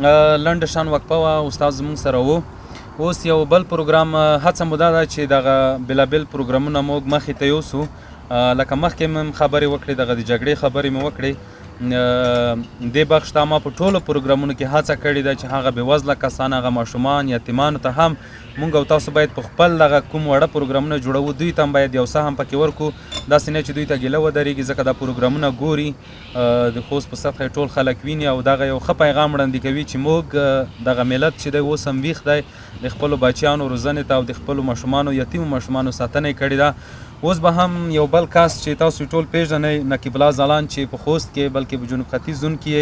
لنډه شان وقفه وه استاد زموږ سره و. اوس یو بل پروګرام هڅه مو دا ده چې دغه بېلابېل پروګرامونه موږ مخې ته یوسو. لکه مخکې مې خبرې وکړې، دغه د جګړې خبرې مې وکړې. دې بخش ته ما په ټولو پروګرامونو کې هڅه کړې ده چې هغه بېوزله کسان، هغه ماشومان، یتیمانو ته هم مونږ او تاسو باید په خپل دغه کوم وړه پروګرامونه جوړوو، دوی ته هم باید یو څه هم پکې ورکړو. داسې نه چې دوی ته ګیله ودرېږي، ځکه دا پروګرامونه ګوري، د خوست په سطحه ټول خلک ویني او دغه یو ښه پیغام وړاندې کوي چې موږ دغه ملت چې دی اوس هم ویښ دی، د خپلو بچیانو روزنې ته او د خپلو ماشومانو، یتیمو ماشومانو ساتنه یې کړې ده. اوس به هم یو بل کس چې تاسو ټول پیژنئ، نقیب الله ځلاند، چې په خوست کې بلکې په جنوب ختیځ زون کې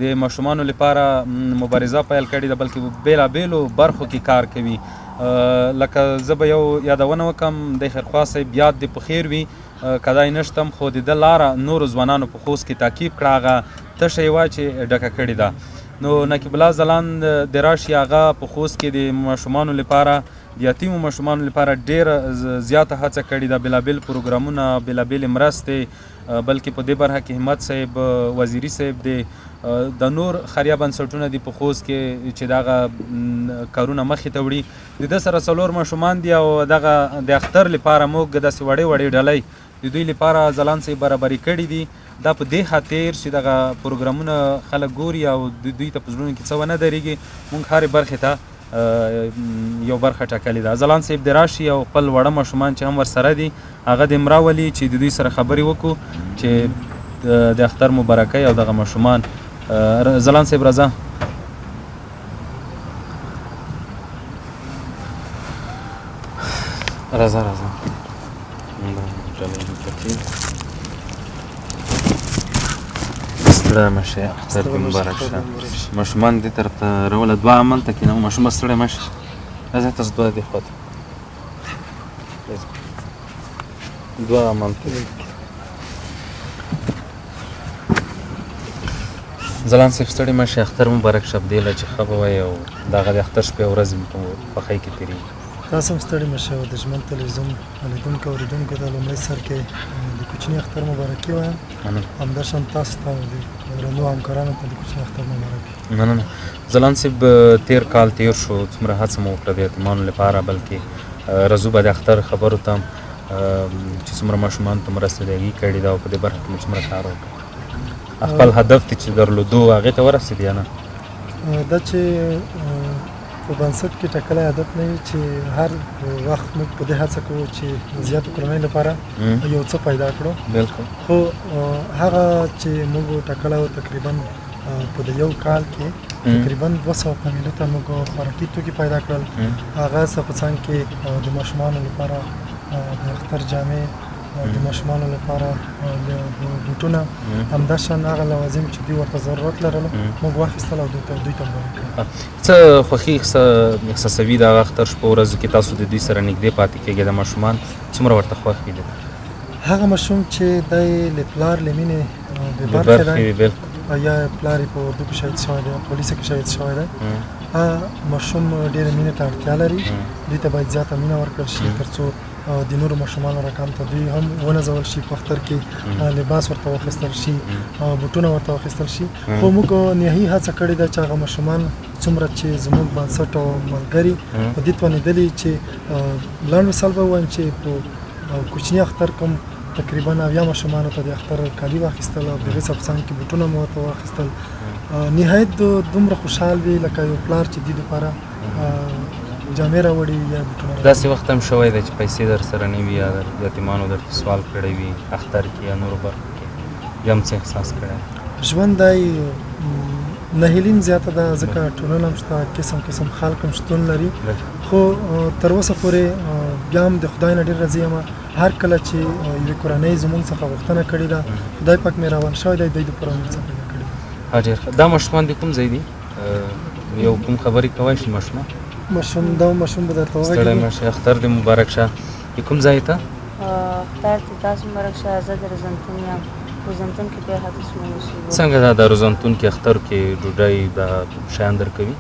د ماشومانو لپاره مبارزه پیل کړې ده، بلکې په بېلابېلو برخو کې کار کوي. لکه زه به یو یادونه وکړم، د خیرخوا صاحب یاد دې په خیر وي، که دی نشتم خو د ده لاره نورو ځوانانو په خوست کې تعقیب کړه، هغه تشه یې وه چې ډکه کړې ده. نو نقیب الله ځلاند د راشي، هغه په خوست کې د ماشومانو لپاره، د یتیمو ماشومانو لپاره ډېره زیاته هڅه کړې ده، بېلابېل پروګرامونه، بېلابېلې مرستې، بلکې په دې برخه کې همت صاحب، وزیري صاحب دی، د نور خیریه بنسټونه دي په خوست کې چې دغه کارونه مخې ته وړي. د ده سره 4 ماشومان دي او دغه د اختر لپاره موږ داسې وړې وړې ډلۍ د دوی لپاره ځلاند صاحب برابري کړي دي. دا په دې خاطر چې دغه پروګرامونه خلک ګوري او دوی ته په زړونو کې څه ونه درېږي. موږ هرې برخې ته یو برخه ټاکلې ده. ځلاند صاحب دې راشي او خپل وړه ماشومان چې هم ورسره دي هغه دې راولي چې د دوی سره خبرې وکړو چې د اختر مبارکۍ او دغه ماشومان. ځلاند صاحب راځه. راځه ستړی مه شې، اختر دې مبارک شه. ماشومان دې طرف ته راوله، دوه هملته کښېنه، ماشومه ستړی مه شه. راځه تاسو دوه دې خوا ته، دوه هملته. ځلاند صاحب ستړی مه شې، اختر مبارک شه. بدې چې ښه به وایي او دغه د اختر شپې او ورځې په خوښۍ کې تېرېږي. تاسو هم ستړي مه شئ. د ژمن تلویزیون لیدونکو او اورېدونکو ته لومړی سر کې د کوچني اختر مبارکي وایم. همداشان تاسو ته او د درنو همکارانو ته د کوچني اختر مبارکي. مننه. ځلاند صاحب تېر کال تېر شو، څومره هڅه مو وکړه د یتیمانو لپاره، بلکې راځو به د اختر خبرو ته چې څومره ماشومانو ته مرسته د هغې کړې ده او په دې برخه کې مو څومره کار وکړ، خپل هدف چې درلودو هغې ته ورسېد یا نه؟ دا چې په بنسټ کې ټاکلی هدف نه وي چې هر وخت موږ په دې هڅه کوو چې زیاتو کورنۍ لپاره یو څه پیدا کړو. بالکل. خو هغه چې موږ ټاکلی و تقریبا په د یو کال کې تقریبا 200 فامیلو ته موږ خوراکي توکي پیدا کړل. هغه څه په څنګ کې د ماشومانو لپاره د اختر جامې، د ماشومانو لپاره بوټونه، همداشان هغه لوازم چې دوی ورته ضرورت لرله موږ واخیستل او دوی ته ورکړل. څه خوښي احساسوي د هغه اختر شپو ورځو کې تاسو د دوی سره نږدې پاتې کېږئ؟ د ماشومان څومره ورته خوښ دي؟ هغه ماشوم چې دی له پلار له مینې بې برخې دی یا پلار یې په اردو کې شهید شوی دی، پولیسو کې شهید شوی دی، ماشوم ډېرې مینې ته اړتیا لري. دوی ته باید زیاته مینه ورکړل شي تر څو د نورو ماشومانو رقم ته دوی هم ونځول شي، په اختر کې لباس ورته واخیستل شي، بوټونه ورته واخیستل شي. خو موږ نهایي هڅه کړې ده چې هغه ماشومان څومره چې زموږ بنسټ او ملګري په دې توانېدلي چې لنډ مثال به ووایم چې په کوچني اختر کوم تقریبا 90 ماشومانو ته د اختر کالي واخیستل او د هغې څخه په څنګ کې بوټونه مو ورته واخیستل. نهایت دومره خوشحال وي لکه یو پلار چې دې دپاره جامې راوړي یا بوټونه. داسې وخت هم شوی دی چې پیسې در سره نه وي یا یتیمانو درته سوال کړی وي اختر کې یا نورو برخو کې، بیا هم څه احساس کړی؟ ژوند دی نهیلي زیاته ده، ځکه ټولنه هم شته، قسم قسم خلک هم شتون لري. خو تر اوسه پورې بیا هم د خدای نه ډېر راضي یم. هر کله چې یوې کورنۍ زموږ څخه غوښتنه کړې ده، خدای پاک مې راون شوی دی، دوی دپاره موږ څه پیدا کړي دي. ډېر ښه. دا ماشومان د کوم ځای دي؟ یو کوم خبرې کولی شي ماشومان؟ دا ماشوم به درته ووایي. ستړی مه شې، اختر دې مبارک شه. د کوم ځای ته؟ اختر دې تاسو مبارک شه. زه د روزنتون یم. روزنتون کې بیا حدث مو اوسېږو. څنګه دا د روزنتون کې اختر کې ډوډۍ دا شیان درکوي؟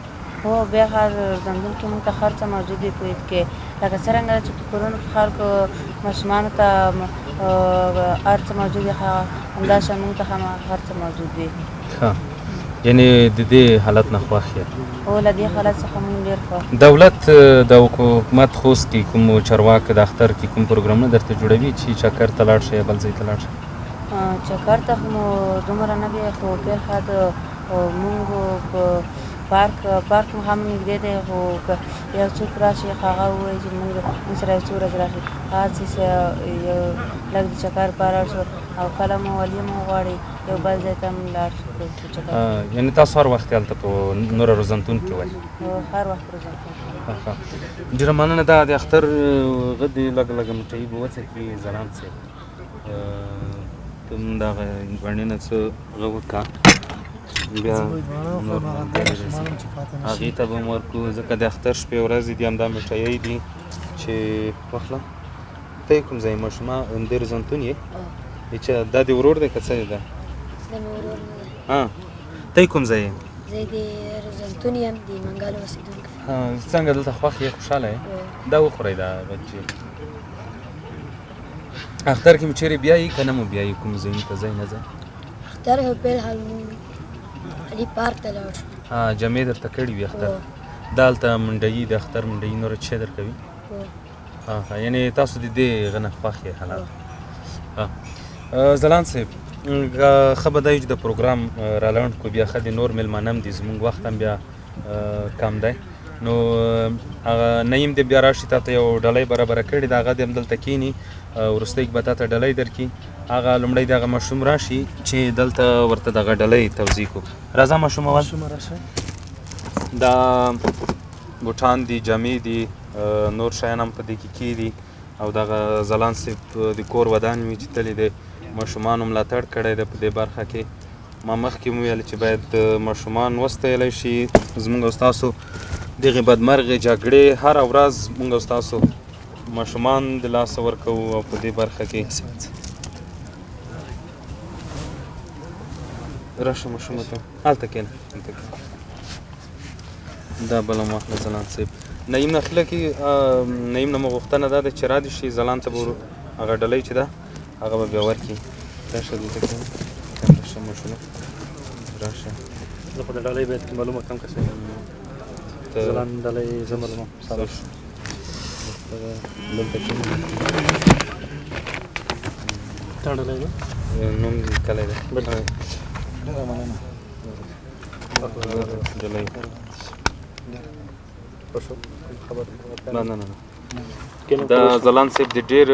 هو بیا هر روزنتون کې موږ ته هر څه موجود وي په عید کې، لکه څرنګه چې په کورونو کې خلکو ماشومانو ته هر څه موجود وي، همداشان موږ ته هم هر څه موجود وي. ښه. یعنې د دې حالت نه خوښ یې؟ او له دې حالت څخه موږ ډېر خوښ. دولت د حکومت خوست کې کوم چارواکي د اختر کې کوم پروګرامونه درته جوړوي چې چکر ته لاړ شئ یا بل ځای ته لاړ شئ؟ چکر ته خو مو دومره نه دی، خو بېرخه د موږ په پارک مو هم نږدې دی، خو که یو څوک راشي هغه ووایي چې موږ سره یو څو ورځې راشي، هغه څه یو لږ د چکر لپاره شو، او کله مو ولي مو غواړي یو بل ځای ته هم لاړ شو چکر. یعنې تاسو هر وخت هلته په نوره روزنتون کې وئ؟ هر وخت روزنتون کې. ډېره مننه. دا د اختر غه دې لږه لږه مټۍ به وڅکي ځلاند صاحب، ته هم دغه هندواڼې نه څه غه وکړه، بیا هغې ته به هم ورکړو، ځکه د اختر شپې ورځې دي همدا مټۍ دي چې واخله. ته یې کوم ځای ماشومه همدې روزنتون یې؟ دا دې ورور دی که څه دی؟ دا مې ورور نه دی. ته یې کوم ځای یې؟ زه د روزنتون یم، د منګل اوسېدونکی. څنګه دلته خوښ یې، خوشحاله یې؟ دا وخورئ دا بچې. اختر کې مو چیرې بیایي که نه مو بیایي کوم ځایونو ته ځئ نه ځئ؟ اختر خو فلحال مونږ علي پارک ته لاړ شو. جمعې درته کړي وي اختر؟ دا هلته منډیي د اختر منډیي نور څه شی درکوي؟ یعنې تاسو د دې هغه نه خوښ یې حالات؟ ځلاند صاحب، ښه به دا وي چې د پروګرام رالنډ کړو، بیا ښه د نور میلمانه هم دي، زموږ وخت هم بیا کم دی، نو هغه نعیم دې بیا راشي تا ته یو ډالۍ برابره کړې ده، هغه دې هم دلته کښېني، وروستی کې به تا ته ډالۍ درکړي. هغه لومړی د هغه ماشوم راشي چې دلته ورته دغه ډالۍ توضیح کړو. راځه ماشومه ول، دا بوټان دي، جامې دي، نور شیان هم په دې کې کېدي، او دغه ځلاند صاحب د کور ودان وي چې تل یې د ماشومانو ملاتړ کړی دی په دې برخه کې. ما مخکې هم ویل چې باید ماشومان وستایلی شي، زموږ او ستاسو دغې بدمرغې جګړې هره ورځ موږ او ستاسو ماشومان د لاسه ورکوو، او په دې برخه کې راشه ماشومه ته هلته کښېنه، دا بله مو واخله ځلاند صاحب. نعیم نه خله کې نعیم نه مو غوښتنه دا ده چې را دې شي ځلاند ته به هغه ډالۍ چې ده هغه به بیا ورکړي. راشه دلته کښېنه، راشه ماشومه راشه. زه خو د ډالۍ باید معلومه کم کسه ځلاند ډالۍ زه معلومه دلته کښېنه. تا ډالۍ ده نوم لیکلی دی؟ ډېره مننه. ډالۍ دا ځلاند صاحب د ډېر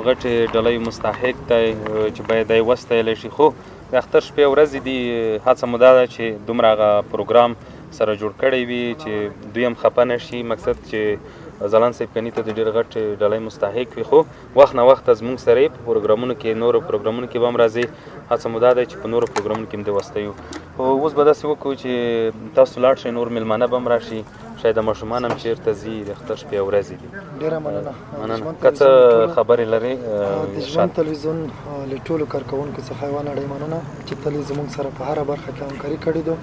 غټې ډالۍ مستحق دی چې باید دی وستایلی شي، خو د اختر شپې ورځې دي، هڅه مو دا ده چې دومره هغه پروګرام سره جوړ کړی وي چې دوی هم خفه نه شي، مقصد چې ځلاند صاحب کني ته د ډېر غټ ډالۍ مستحق وي، خو وخت نه وخت زموږ سره یې په پروګرامونو کې نورو پروګرامونو کې به هم راځي، هڅه مو دا دی چې په نورو پروګرامونو کې هم دې وستایو. خو اوس به داسې وکړو چې تاسو لاړ شئ، نور میلمانه به هم راشي، شاید د ماشومان هم چېرته ځي، د اختر شپې ورځې دي. ډېره مننه. که څه خبرې لرې؟ ژوند تلویزیون له ټولو کارکوونکو څخه یوه نړۍ مننه چې تل یې زموږ سره په هره برخه کې همکاري کړې ده،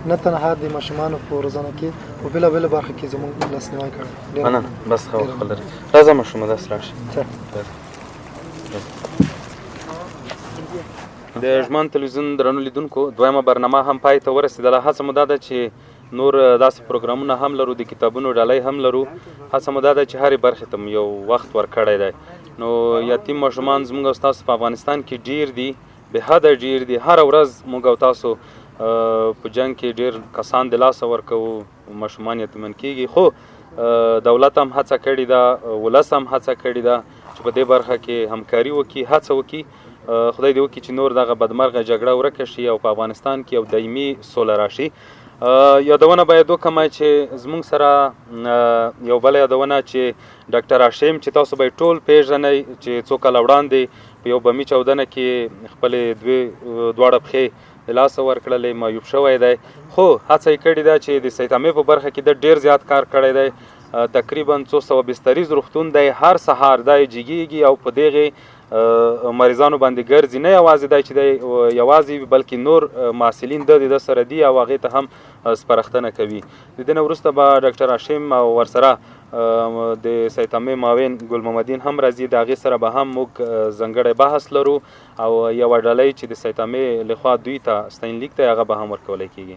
نه تنها د ماشومانو په روزنه کې، په بېلابېلو برخو کې زموږ لاسنیوی کړی. مننه. بس ښه وخت لرې. راځه ماشومه داسې راشي. د ژمن تلویزیون درنو لیدونکو، دویمه برنامه هم پای ته ورسېدله. هڅه مو دا ده چې نور داسې پروګرامونه هم لرو، د کتابونو ډالۍ هم لرو. هڅه مو دا ده چې هرې برخې ته یو وخت ورکړی دی. نو یتیم ماشومان زموږ او ستاسو په افغانستان کې ډېر دي، بې حده ډېر دي. هره ورځ موږ او تاسو په جنګ کې ډېر کسان د لاسه ورکوو، ماشومان یتیمان کېږي، خو دولت هم هڅه کړې ده، ولس هم هڅه کړې ده چې په دې برخه کې همکاري وکړي، هڅه وکړي. خدای دې وکړي چې نور دغه بدمرغه جګړه ورکه شي او په افغانستان کې یو دایمي سوله راشي. یادونه باید وکړم چې زموږ سره یو بله یادونه چې ډاکټر هاشم چې تاسو به یې ټول پېژنئ چې څو کاله وړاندې په یو بمي چاودنه کې خپلې دواړه پښې د لاسه ورکړلې، معیوب شوی دی، خو هڅه یې کړې ده چې د سیتامې په برخه کې د ډېر زیات کار کړی دی. تقریبا 200 بستریز روغتون دی، هر سهار دی جګیږي او په دغې مریضانو باندې ګرځي، نه یوازې دی چې دی یوازې بلکې نور محصلین د سره دي او هغې ته هم سپارښتنه کوي. د دې نه وروسته به ډاکټر هاشم او ورسره د سیتامې معاون ګل محمدین هم راځي، د هغې سره به هم موږ ځانګړی بحث لرو او یوه ډالۍ چې د سیتامې لخوا دوی ته ستاینلیک دی هغه به هم ورکولی کېږي.